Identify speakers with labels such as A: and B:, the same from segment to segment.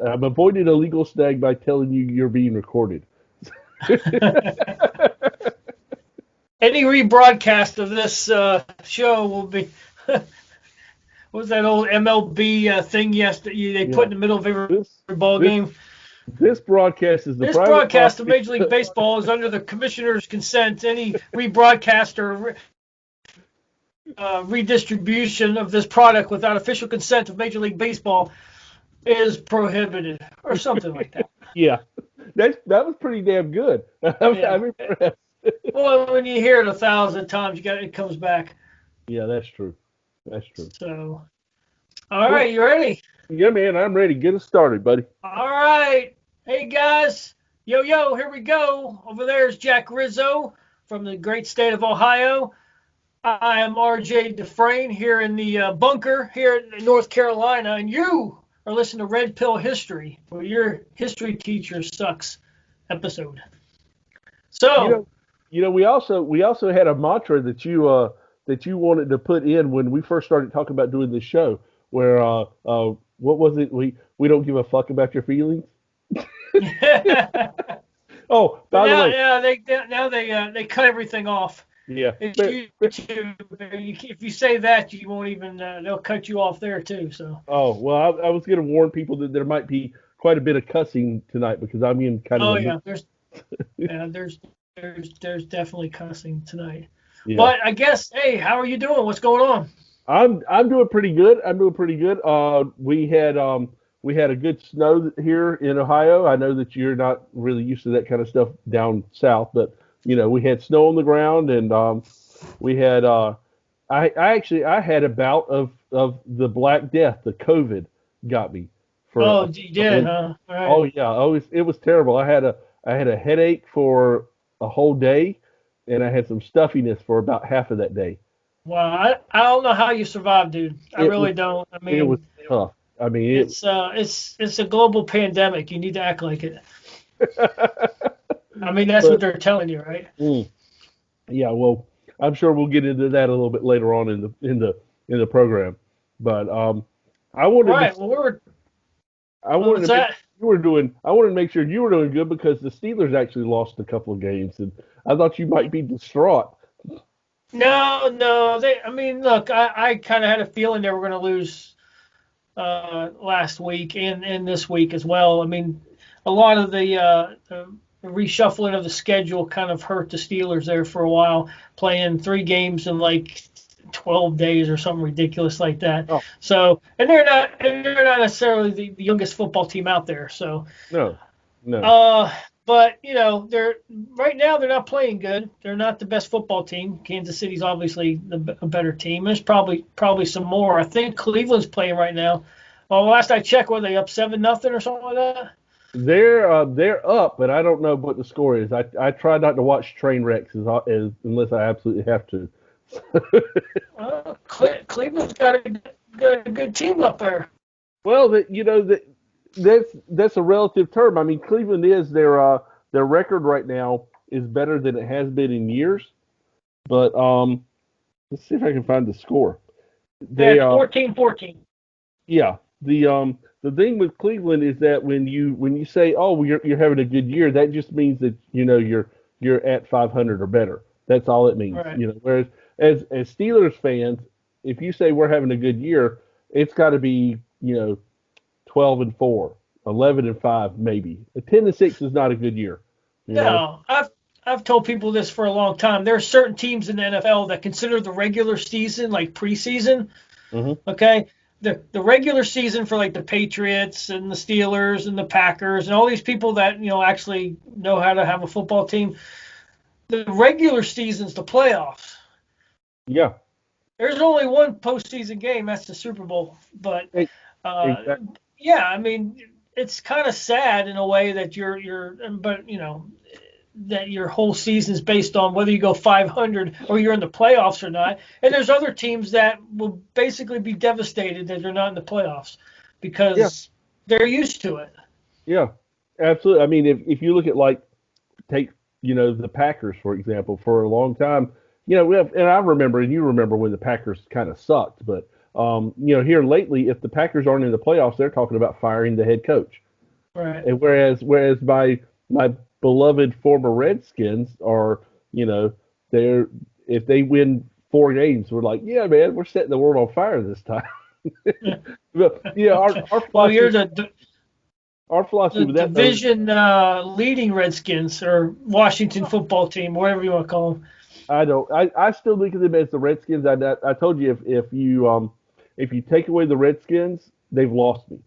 A: I'm avoiding a legal snag by telling you you're being recorded.
B: Any rebroadcast of this show will be. What was that old MLB thing yesterday they put
A: Yeah.
B: in the middle of every
A: This
B: ball
A: this
B: game?
A: this broadcast is the
B: This
A: private
B: broadcast of
A: property.
B: Major League Baseball is under the commissioner's consent. Any rebroadcast or redistribution of this product without official consent of Major League Baseball is prohibited, or something like that.
A: Yeah, that was pretty damn good.
B: Yeah.
A: I'm impressed.
B: Well, when you hear it 1,000 times, it comes back.
A: Yeah, that's true. That's true.
B: So, all
A: Well,
B: right, you ready?
A: yeah, man, I'm ready. Get us started, buddy.
B: All right. Hey, guys. Yo, yo, here we go. Over there's Jack Rizzo from the great state of Ohio. I am RJ Dufresne here in the bunker here in North Carolina, and you are listening to Red Pill History, where your history teacher sucks episode.
A: You
B: So,
A: know, we also had a mantra that you wanted to put in when we first started talking about doing this show, where what was it? We don't give a fuck about your feelings.
B: yeah.
A: Oh,
B: But
A: by the
B: now,
A: way,
B: yeah, they cut everything off.
A: yeah.
B: It's YouTube. If you say that, you won't even. They'll cut you off there too. So.
A: Oh, well, I was going to warn people that there might be quite a bit of cussing tonight because I'm in kind of
B: Oh
A: a mood.
B: yeah, there's definitely cussing tonight.
A: Yeah.
B: But I guess, hey, how are you doing? What's going on?
A: I'm doing pretty good. I'm doing pretty good. We had a good snow here in Ohio. I know that you're not really used to that kind of stuff down south, but we had snow on the ground, and we had I had a bout of the Black Death. The COVID got me for
B: Oh,
A: a
B: you
A: couple
B: did,
A: of.
B: huh? All right.
A: Oh yeah, it was terrible. I had a headache for a whole day, and I had some stuffiness for about half of that day.
B: Well, I don't know how you survived, dude. I
A: It was
B: really don't. I
A: it was
B: mean,
A: tough. I mean
B: it's a global pandemic. You need to act like it.
A: it.
B: I mean, that's what
A: But
B: they're telling you, right?
A: mm, yeah, well, I'm sure we'll get into that a little bit later on in the program. But I wanted to
B: Right. Well, we're
A: I
B: what
A: wanted
B: was
A: to make
B: that?
A: sure you were doing I wanted to make sure you were doing good because the Steelers actually lost a couple of games, and I thought you might be distraught.
B: No, no. I mean, look, I kind of had a feeling they were going to lose last week and this week as well. I mean, a lot of the reshuffling of the schedule kind of hurt the Steelers there for a while, playing 3 games in like 12 days or something ridiculous like that.
A: Oh
B: So, and they're not necessarily the youngest football team out there. So,
A: no, no,
B: uh, but they're right now they're not playing good. They're not the best football team. Kansas City's obviously a better team. There's probably some more. I think Cleveland's playing right now. Well, last I checked, were they up 7-0 or something like that?
A: they're up, but I don't know what the score is. I try not to watch train wrecks as unless I absolutely have to.
B: Cleveland's got a good team up there.
A: Well, that's a relative term. I mean, Cleveland is their record right now is better than it has been in years. But let's see if I can find the score.
B: Yeah,
A: They
B: it's 14-14.
A: Yeah, the thing with Cleveland is that when you say, oh, well, you're having a good year, that just means that you're at 500 or better. That's all it means.
B: Right.
A: Whereas as Steelers fans, if you say we're having a good year, it's got to be 12-4, 11-5, maybe. A 10-6 is not a good year. You know.
B: No, I've told people this for a long time. There are certain teams in the NFL that consider the regular season like preseason.
A: Hmm.
B: Okay, the regular season for like the Patriots and the Steelers and the Packers and all these people that actually know how to have a football team. The regular season's the playoffs.
A: Yeah.
B: There's only one postseason game. That's the Super Bowl. But
A: e-
B: uh,
A: Exactly.
B: yeah, I mean, it's kind of sad in a way that but that your whole season is based on whether you go 500 or you're in the playoffs or not. And there's other teams that will basically be devastated that they're not in the playoffs
A: Yeah.
B: because they're used to it.
A: Yeah. Absolutely. I mean, if you look at take the Packers for example, for a long time, and I remember and you remember when the Packers kind of sucked, but here lately, if the Packers aren't in the playoffs, they're talking about firing the head coach.
B: Right.
A: And whereas my beloved former Redskins are, you know, they're if they win 4 games, we're like, yeah, man, we're setting the world on fire this time. But yeah,
B: Well, you're
A: our philosophy
B: the
A: with that though,
B: division leading Redskins or Washington football team, whatever you want to call them.
A: I still look at them as the Redskins. I told you if you take away the Redskins, they've lost me.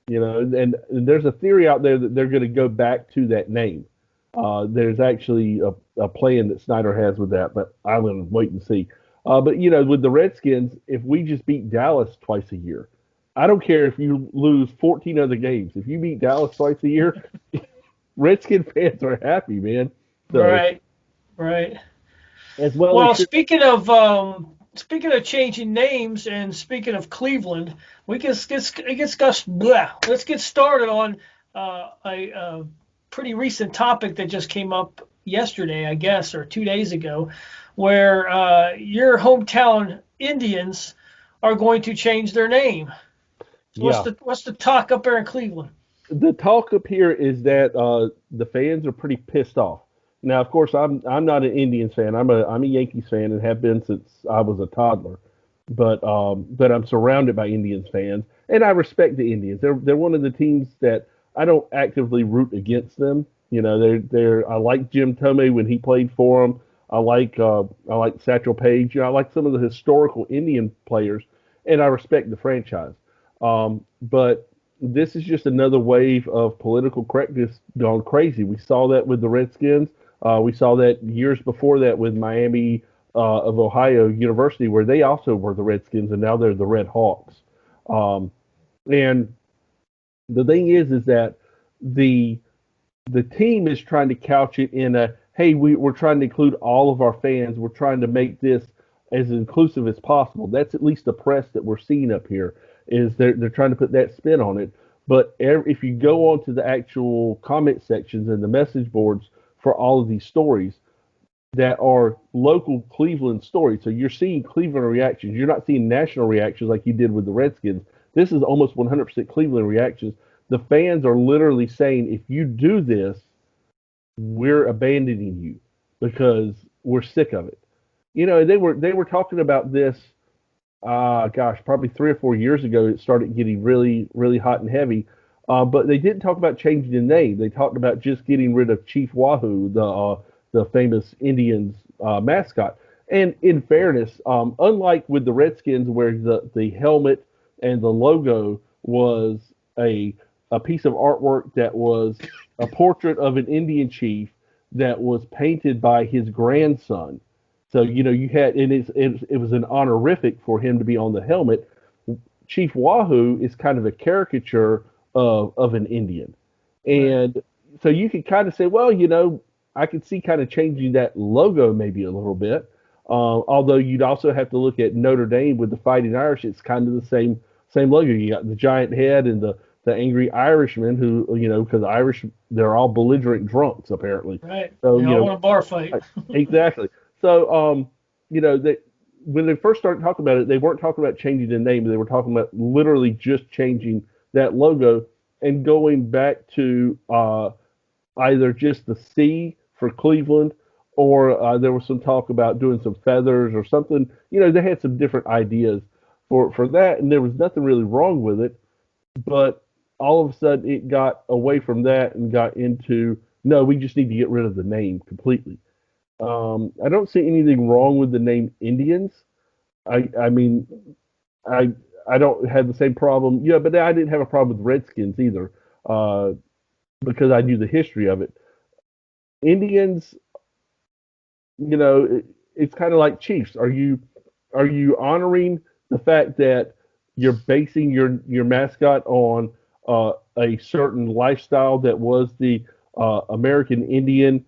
A: You know, and there's a theory out there that they're going to go back to that name. There's actually a plan that Snyder has with that, but I'm going to wait and see. But you know, with the Redskins, if we just beat Dallas twice a year, I don't care if you lose 14 other games. If you beat Dallas twice a year, Redskin fans are happy, man. So
B: Right. Right.
A: as well they
B: Well,
A: should.
B: speaking of changing names and speaking of Cleveland, we can let's get started on a pretty recent topic that just came up yesterday, I guess, or 2 days ago, where your hometown Indians are going to change their name. So
A: Yeah,
B: what's the talk up there in Cleveland?
A: the talk up here is that the fans are pretty pissed off. Now, of course, I'm not an Indians fan. I'm a Yankees fan and have been since I was a toddler. But I'm surrounded by Indians fans, and I respect the Indians. They're one of the teams that I don't actively root against them. You know, I like Jim Tomei when he played for them. I like Satchel Paige. You know, I like some of the historical Indian players, and I respect the franchise. But this is just another wave of political correctness gone crazy. We saw that with the Redskins. We saw that years before that with Miami of Ohio University, where they also were the Redskins, and now they're the Red Hawks. Um, and the thing is that the the team is trying to couch it in a hey, we're trying to include all of our fans. We're trying to make this as inclusive as possible. That's at least the press that we're seeing up here is they're trying to put that spin on it. But if you go onto the actual comment sections and the message boards for all of these stories that are local Cleveland stories, so you're seeing Cleveland reactions. You're not seeing national reactions like you did with the Redskins. This is almost 100% Cleveland reactions. The fans are literally saying, if you do this, we're abandoning you because we're sick of it. You know, they were talking about this. Gosh, probably 3 or 4 years ago, it started getting really, really hot and heavy. But they didn't talk about changing the name. They talked about just getting rid of Chief Wahoo, the famous Indians mascot. And in fairness, unlike with the Redskins, where the helmet and the logo was a a piece of artwork that was a portrait of an Indian chief that was painted by his grandson. So you know you had and it was an honorific for him to be on the helmet. Chief Wahoo is kind of a caricature of an Indian,
B: Right.
A: and so you could kind of say, well, you know, I could see kind of changing that logo maybe a little bit. Although you'd also have to look at Notre Dame with the Fighting Irish. It's kind of the same logo. You got the giant head and the angry Irishman who you know because Irish they're all belligerent drunks apparently.
B: Right.
A: So
B: They
A: you
B: all
A: know
B: want a bar fight.
A: exactly. So you know that when they first started talking about it, they weren't talking about changing the name. They were talking about literally just changing that logo and going back to either just the C for Cleveland, or there was some talk about doing some feathers or something. You know, they had some different ideas for that, and there was nothing really wrong with it. But all of a sudden, it got away from that and got into no, we just need to get rid of the name completely. I don't see anything wrong with the name Indians. I mean, I I don't have the same problem. Yeah, but I didn't have a problem with Redskins either, uh, because I knew the history of it. Indians, you know, it's kind of like Chiefs. Are you honoring the fact that you're basing your mascot on a certain lifestyle that was the American Indian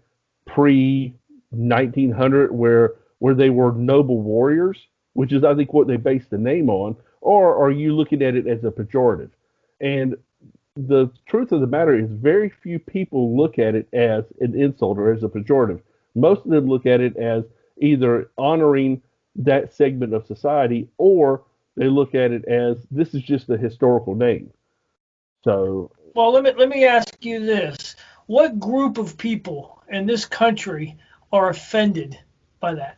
A: pre 1900, where they were noble warriors, which is I think what they based the name on, or are you looking at it as a pejorative? And the truth of the matter is very few people look at it as an insult or as a pejorative. Most of them look at it as either honoring that segment of society or they look at it as this is just a historical name. So
B: Well, let me ask you this: what group of people in this country are offended by that?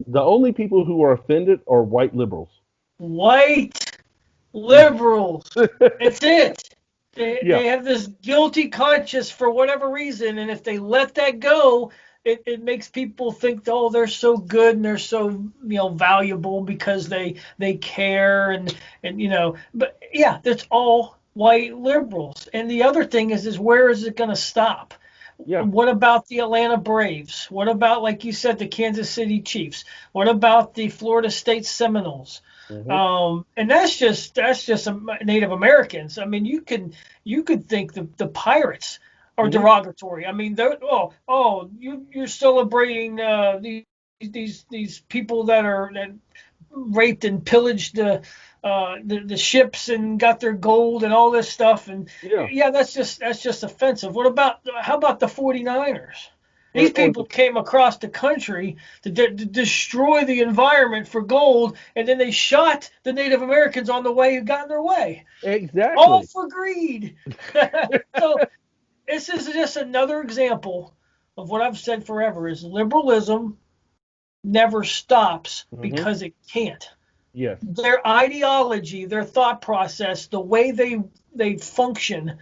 A: The only people who are offended are white liberals.
B: White liberals. It's it. They
A: Yeah,
B: they have this guilty conscience for whatever reason, and if they let that go, it makes people think, oh, they're so good and they're so valuable because they care and. But yeah, that's all white liberals. And the other thing is where is it going to stop?
A: yeah.
B: What about the Atlanta Braves? What about, like you said, the Kansas City Chiefs? What about the Florida State Seminoles?
A: Hmm.
B: And that's just Native Americans. I mean, you could think the Pirates are
A: Hmm.
B: derogatory. I mean, they're you're celebrating these people that raped and pillaged the ships and got their gold and all this stuff. And
A: Yeah.
B: yeah, that's just offensive. How about the 49ers? These
A: Or
B: people came across the country to destroy the environment for gold, and then they shot the Native Americans on the way who got in their way, all
A: exactly.
B: for greed. So this is just another example of what I've said forever: is liberalism never stops
A: Hmm.
B: because it can't.
A: Yes.
B: Their ideology, their thought process, the way they function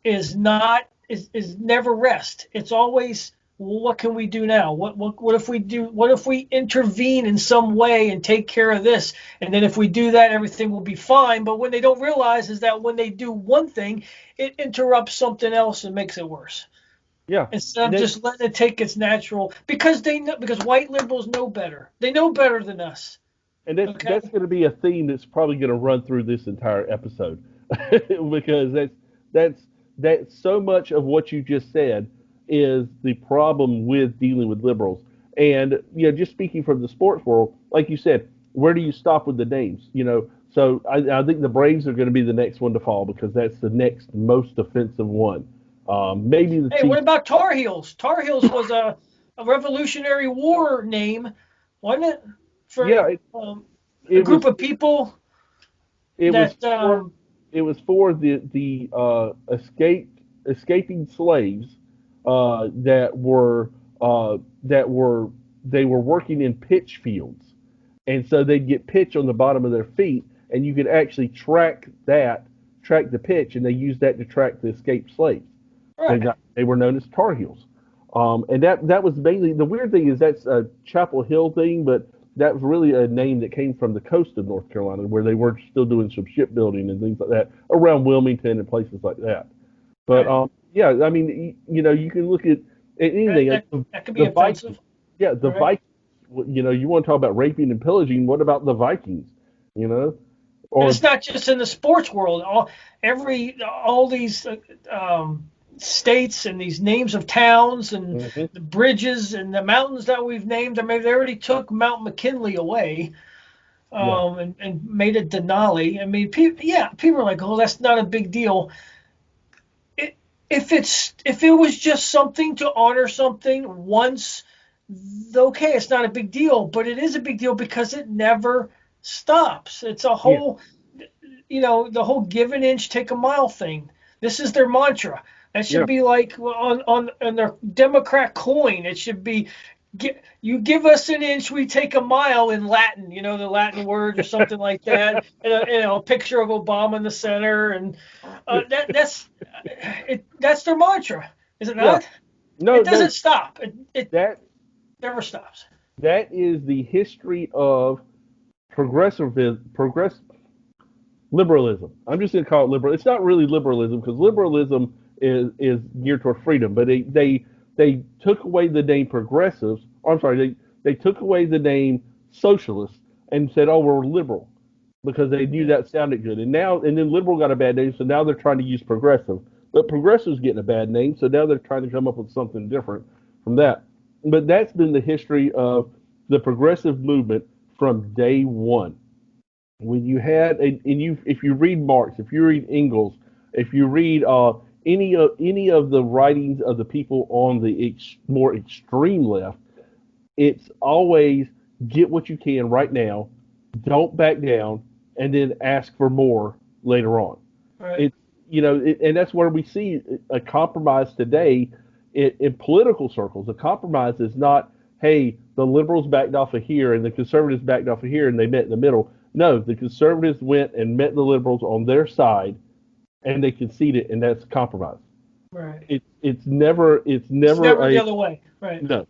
B: is never rest. It's always, well, what can we do now? What if we do? What if we intervene in some way and take care of this? And then if we do that, everything will be fine. But when they don't realize is that when they do one thing, it interrupts something else and makes it worse.
A: Yeah.
B: Instead
A: And
B: of just letting it take its natural, because white liberals know better. They know better than us. Okay.
A: that's going to be a theme that's probably going to run through this entire episode because that's that's so much of what you just said is the problem with dealing with liberals. And just speaking from the sports world, like you said, where do you stop with the names? So I think the Braves are going to be the next one to fall because that's the next most offensive one. Maybe the
B: Hey, what
A: Chiefs.
B: about Tar Heels? Tar Heels was a Revolutionary War name, wasn't it?
A: Yeah,
B: For a
A: it
B: group
A: was
B: of people
A: it was
B: that
A: for the escaping slaves that were that were they were working in pitch fields, and so they'd get pitch on the bottom of their feet, and you could actually track the pitch, and they used that to track the escaped slaves.
B: right.
A: They were known as Tar Heels. And that was mainly the weird thing is that's a Chapel Hill thing, but that was really a name that came from the coast of North Carolina where they were still doing some shipbuilding and things like that around Wilmington and places like that. But
B: Right.
A: yeah, I mean, you can look at
B: That,
A: anything.
B: that, that could be
A: The Vikings,
B: offensive.
A: yeah, the
B: Right.
A: Vikings. You want to talk about raping and pillaging? What about the Vikings? You know,
B: And
A: or
B: it's not just in the sports world. All these states and these names of towns and
A: Mhm.
B: the bridges and the mountains that we've named. I mean, they already took Mount McKinley away,
A: Yeah,
B: and made it Denali. I mean, people are like, oh, that's not a big deal. It, if it was just something to honor something once, okay, it's not a big deal. But it is a big deal because it never stops. It's a
A: yeah,
B: whole, the whole give an inch, take a mile thing. This is their mantra. That should
A: yeah,
B: be like on their Democrat coin. It should be, you give us an inch, we take a mile in Latin. The Latin word or something like that. And a picture of Obama in the center, and that's their mantra, is it
A: yeah.
B: not?
A: No,
B: It
A: no,
B: doesn't stop. It
A: that
B: never stops.
A: that is the history of progress liberalism. I'm just going to call it liberal. It's not really liberalism because liberalism is geared toward freedom, but they took away the name progressives. Or I'm sorry, they took away the name socialist and said, "Oh, we're liberal," because they knew
B: Yeah.
A: that sounded good. And then liberal got a bad name, so now they're trying to use progressive. But progressive's getting a bad name, so now they're trying to come up with something different from that. But that's been the history of the progressive movement from day one. When you had and you if you read Marx, if you read Engels, if you read any of the writings of the people on the more extreme left, it's always get what you can right now, don't back down, and then ask for more later on.
B: Right.
A: and that's where we see a compromise today in political circles. A compromise is not, hey, the liberals backed off of here and the conservatives backed off of here and they met in the middle. No, the conservatives went and met the liberals on their side and they conceded, and that's compromise.
B: Right.
A: It's never
B: the other way. Right.
A: no,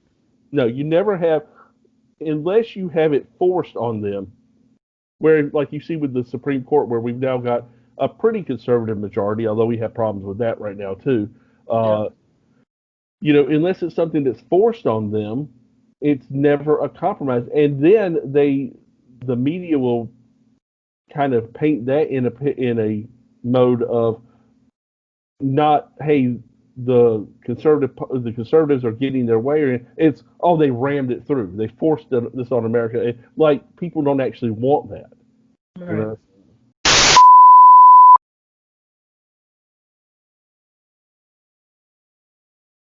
A: no. You never have, unless you have it forced on them. Where, like you see with the Supreme Court, where we've now got a pretty conservative majority, although we have problems with that right now too.
B: Yeah.
A: Unless it's something that's forced on them, it's never a compromise. And then the media will kind of paint that in a mode of not, hey, the conservatives are getting their way, or it's, oh, they rammed it through, they forced this on America. Like, people don't actually want that.
B: Right.